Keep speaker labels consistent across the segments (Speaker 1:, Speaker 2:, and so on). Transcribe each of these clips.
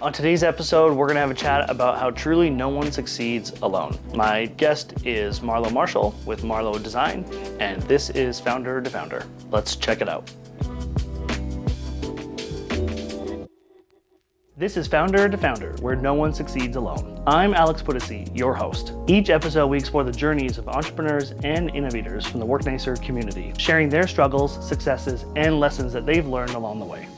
Speaker 1: On today's episode, we're going to have a chat about how truly no one succeeds alone. My guest is Marlow Marshall with Marlow Design, and this is Founder to Founder. Let's check it out. This is Founder to Founder, where no one succeeds alone. I'm Alex Pudici, your host. Each episode, we explore the journeys of entrepreneurs and innovators from the Work Nicer community, sharing their struggles, successes, and lessons that they've learned along the way.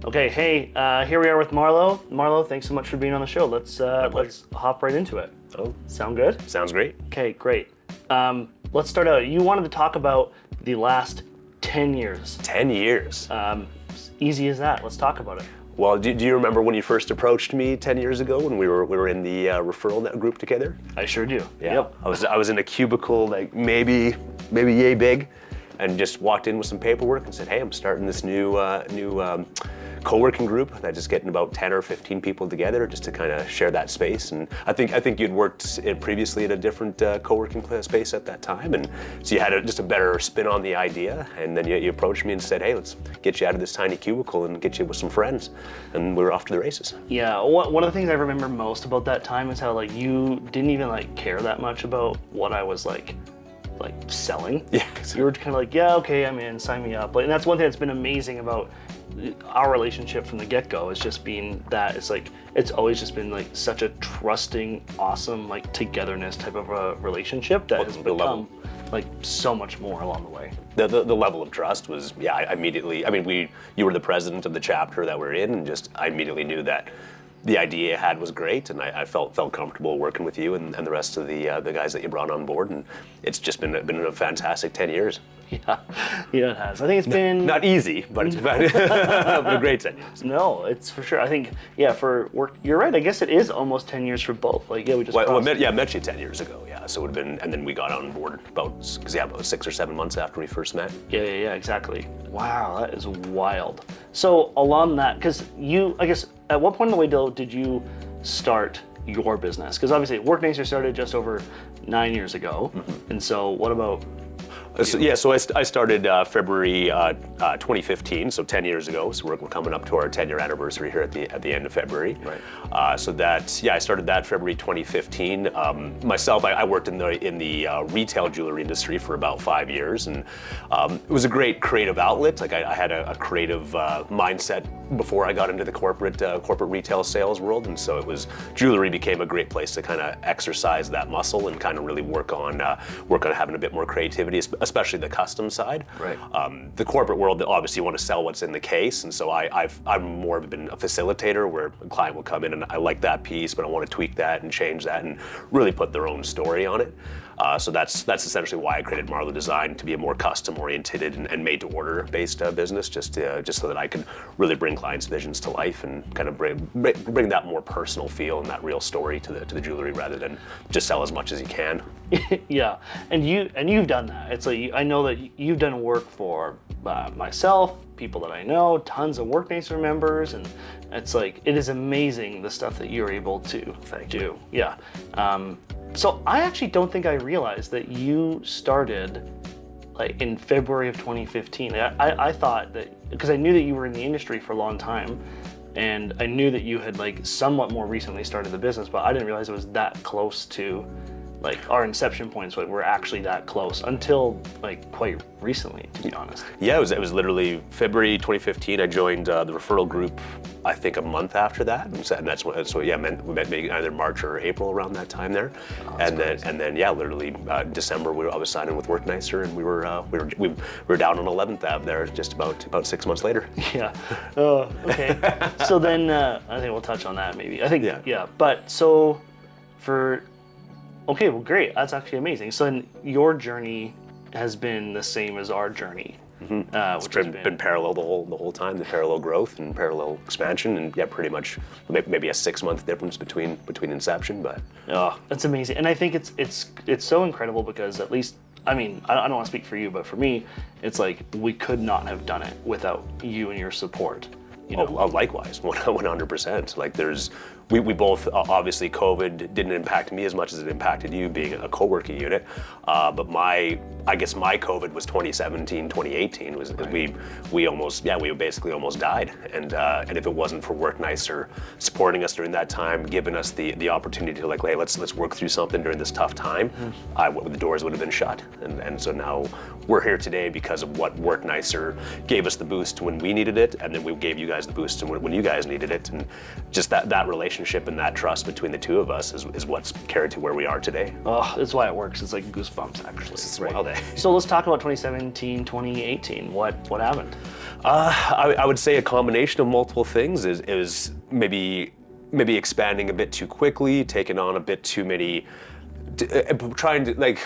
Speaker 1: Okay, hey, here we are with Marlo. Marlo, thanks so much for being on the show. Let's hop right into it.
Speaker 2: Oh,
Speaker 1: sound good?
Speaker 2: Sounds great.
Speaker 1: Okay, great. Let's start out. You wanted to talk about the last 10 years.
Speaker 2: 10 years.
Speaker 1: Easy as that. Let's talk about it.
Speaker 2: Well, do you remember when you first approached me 10 years ago when we were in the referral net group together?
Speaker 1: I sure do.
Speaker 2: Yeah.
Speaker 1: Yep.
Speaker 2: I was in a cubicle like maybe yay big, and just walked in with some paperwork and said, "Hey, I'm starting this new co-working group that just getting about 10 or 15 people together just to kind of share that space." And I think you'd worked previously at a different co-working space at that time, and so you had just a better spin on the idea. And then you approached me and said, "Hey, let's get you out of this tiny cubicle and get you with some friends," and we were off to the races.
Speaker 1: Yeah, one of the things I remember most about that time is how like you didn't even like care that much about what I was like selling.
Speaker 2: Yeah.
Speaker 1: You were kind of like, yeah, okay, I'm in, sign me up. And that's one thing that's been amazing about our relationship from the get-go, is just being that it's always just been like such a trusting, awesome, like togetherness type of a relationship that has become like so much more along the way.
Speaker 2: The level of trust was, yeah, I immediately, I mean, you were the president of the chapter that we're in, and I immediately knew that the idea you had was great, and I felt comfortable working with you and the rest of the guys that you brought on board, and it's just been a fantastic 10 years.
Speaker 1: Yeah, it has. I think it's been
Speaker 2: not easy, but it's been a great 10 years.
Speaker 1: No, it's for sure. I think, yeah, for work, you're right. I guess it is almost 10 years for both. Like, yeah, we just
Speaker 2: I met you 10 years ago. Yeah, so it would have been, and then we got on board about 6 or 7 months after we first met.
Speaker 1: Yeah, exactly. Wow, that is wild. So along that, because I guess, at what point in the way did you start your business? Because obviously, Work Nicer started just over 9 years ago, and so what about?
Speaker 2: So I started February 2015, so 10 years ago. So we're coming up to our 10-year anniversary here at the end of February.
Speaker 1: Right.
Speaker 2: I started that February 2015. Myself, I worked in the retail jewelry industry for about 5 years, and it was a great creative outlet. Like I had a creative mindset before I got into the corporate retail sales world, and so jewelry became a great place to kind of exercise that muscle and kind of really work on having a bit more creativity, especially the custom side.
Speaker 1: Right.
Speaker 2: The corporate world, they obviously want to sell what's in the case, and so I'm more of been a facilitator where a client will come in and I like that piece, but I want to tweak that and change that and really put their own story on it. So that's essentially why I created Marlow Design, to be a more custom-oriented and made-to-order based business, just so that I could really bring clients' visions to life and kind of bring that more personal feel and that real story to the jewelry, rather than just sell as much as you can.
Speaker 1: Yeah, and you've done that. It's like, I know that you've done work for myself, people that I know, tons of Work Nicer members, and it's like, it is amazing the stuff that you're able to do. Yeah. So I actually don't think I realized that you started like in February of 2015. I thought that, because I knew that you were in the industry for a long time, and I knew that you had like somewhat more recently started the business, but I didn't realize it was that close to like our inception points. Like, we're actually that close until like quite recently, to be honest.
Speaker 2: Yeah, it was literally February 2015. I joined the referral group, I think a month after that, and that's what we met maybe either March or April, around that time there. And then literally December I was signing with Work Nicer, and we were down on 11th Ave there just about 6 months later.
Speaker 1: Yeah. Okay. So then I think we'll touch on that maybe. I think yeah. But so okay, well, great. That's actually amazing. So then your journey has been the same as our journey.
Speaker 2: It's been parallel the whole time, the parallel growth and parallel expansion, and pretty much maybe a 6-month difference between inception, but
Speaker 1: that's amazing. And I think it's so incredible, because at least, I mean, I don't want to speak for you, but for me, it's like we could not have done it without you and your support.
Speaker 2: Likewise, 100%. Like we both, obviously COVID didn't impact me as much as it impacted you being a co-working unit. But I guess my COVID was 2017, 2018 was right. we basically almost died. And if it wasn't for Work Nicer supporting us during that time, giving us the opportunity to hey, let's work through something during this tough time, the doors would have been shut. And so now we're here today because of what Work Nicer gave us the boost when we needed it, and then we gave you guys the boost when you guys needed it. And just that relationship and that trust between the two of us is what's carried to where we are today.
Speaker 1: Oh, that's why it works. It's like goosebumps, actually.
Speaker 2: It's a wild day.
Speaker 1: So let's talk about 2017, 2018. What happened?
Speaker 2: I would say a combination of multiple things is maybe expanding a bit too quickly, taking on a bit too many, trying to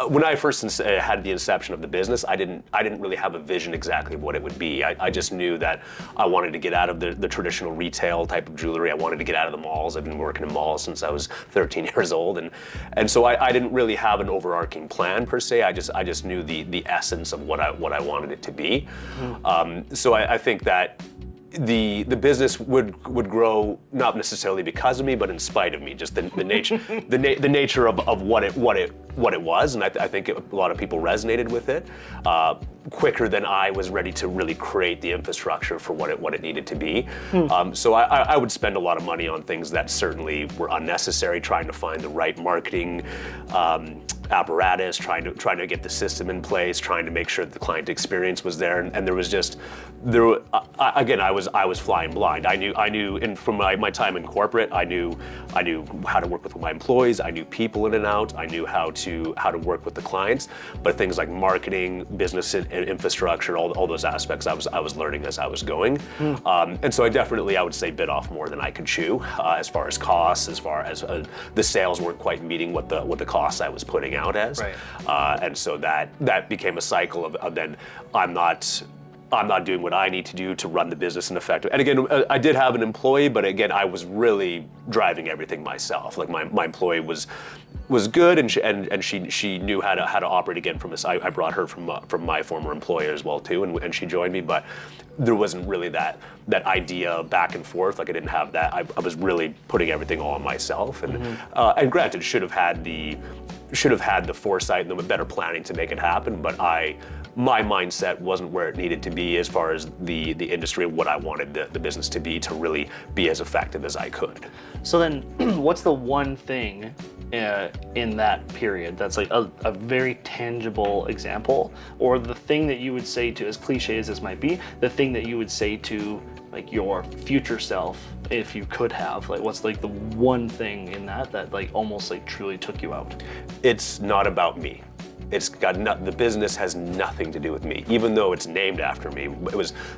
Speaker 2: when I first had the inception of the business, I didn't really have a vision exactly of what it would be. I just knew that I wanted to get out of the traditional retail type of jewelry. I wanted to get out of the malls. I've been working in malls since I was 13 years old, and so I didn't really have an overarching plan per se. I just knew the essence of what I wanted it to be. So I think that the business would grow not necessarily because of me, but in spite of me. Just the nature the nature of what it was, and I think a lot of people resonated with it quicker than I was ready to really create the infrastructure for what it needed to be. So I would spend a lot of money on things that certainly were unnecessary, trying to find the right marketing apparatus, trying to get the system in place, trying to make sure that the client experience was there, and I was flying blind. I knew from my time in corporate, I knew how to work with my employees, I knew people in and out, I knew how to work with the clients, but things like marketing, business and infrastructure, all those aspects, I was learning as I was going. And so I would say bit off more than I could chew, as far as costs, as far as the sales weren't quite meeting what the costs I was putting out as.
Speaker 1: Right.
Speaker 2: And so that became a cycle of then I'm not doing what I need to do to run the business in effective. And again, I did have an employee, but again, I was really driving everything myself. Like my employee was good, and she knew how to operate again from this. I brought her from my former employer as well too, and she joined me. But there wasn't really that idea back and forth. Like I didn't have that. I was really putting everything all on myself. And granted, should have had the foresight and the better planning to make it happen. But my mindset wasn't where it needed to be as far as the industry, what I wanted the business to really be as effective as I could.
Speaker 1: So then, what's the one thing in that period that's like a very tangible example, or the thing that you would say to, as cliche as this might be, the thing that you would say to like your future self if you could have, like what's like the one thing in that like almost like truly took you out?
Speaker 2: It's not about me. The business has nothing to do with me, even though it's named after me.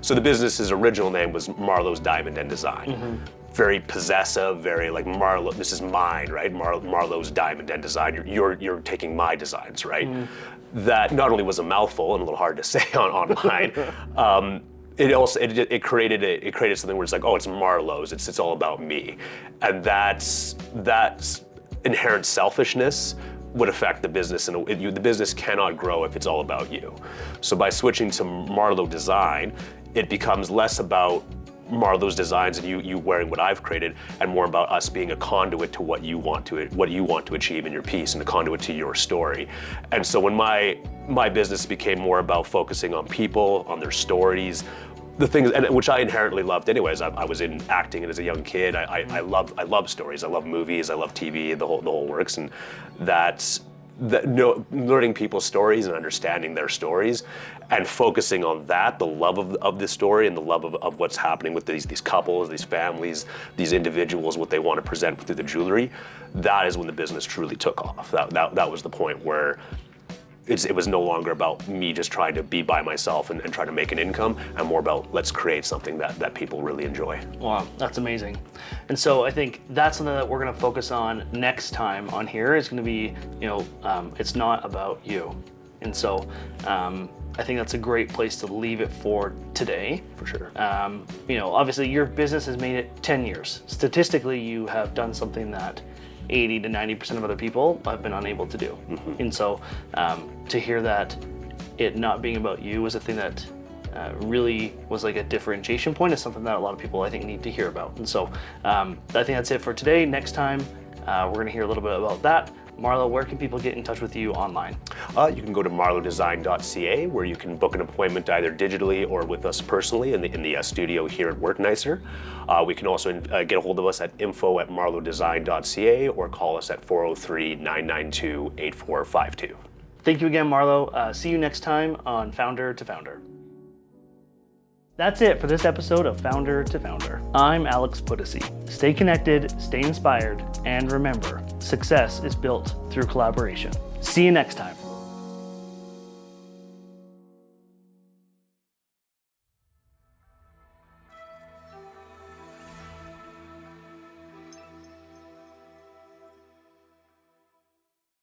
Speaker 2: So the business's original name was Marlow's Diamond and Design. Very possessive, very like Marlow, this is mine, right? Marlow's Diamond and Design, you're taking my designs, right? That not only was a mouthful and a little hard to say online, it created something where it's like, oh, it's Marlow's, it's all about me. And that's inherent selfishness would affect the business, and the business cannot grow if it's all about you. So by switching to Marlow Design, it becomes less about Marlow's designs and you wearing what I've created, and more about us being a conduit to what you want to achieve in your piece, and a conduit to your story. And so when my business became more about focusing on people, on their stories, the things, and which I inherently loved anyways. I was in acting as a young kid. I love stories. I love movies. I love TV. The whole works. And learning people's stories and understanding their stories, and focusing on that, the love of the story and the love of what's happening with these couples, these families, these individuals, what they want to present through the jewelry. That is when the business truly took off. That was the point where it was no longer about me just trying to be by myself and trying to make an income, and more about let's create something that people really enjoy. Wow,
Speaker 1: that's amazing. And so I think that's something that we're going to focus on next time on here. Is going to be, it's not about you. And so I think that's a great place to leave it for today.
Speaker 2: For sure.
Speaker 1: Obviously your business has made it 10 years. Statistically, you have done something that 80 to 90% of other people have been unable to do. And so to hear that it not being about you was a thing that really was like a differentiation point. Is something that a lot of people I think need to hear about. And so I think that's it for today. Next time we're going to hear a little bit about that. Marlo, where can people get in touch with you online?
Speaker 2: You can go to marlowdesign.ca, where you can book an appointment either digitally or with us personally in the studio here at Work Nicer. We can also get a hold of us at info@marlowdesign.ca or call us at 403-992-8452.
Speaker 1: Thank you again, Marlo. See you next time on Founder to Founder. That's it for this episode of Founder to Founder. I'm Alex Puddesy. Stay connected, stay inspired, and remember, success is built through collaboration. See you next time.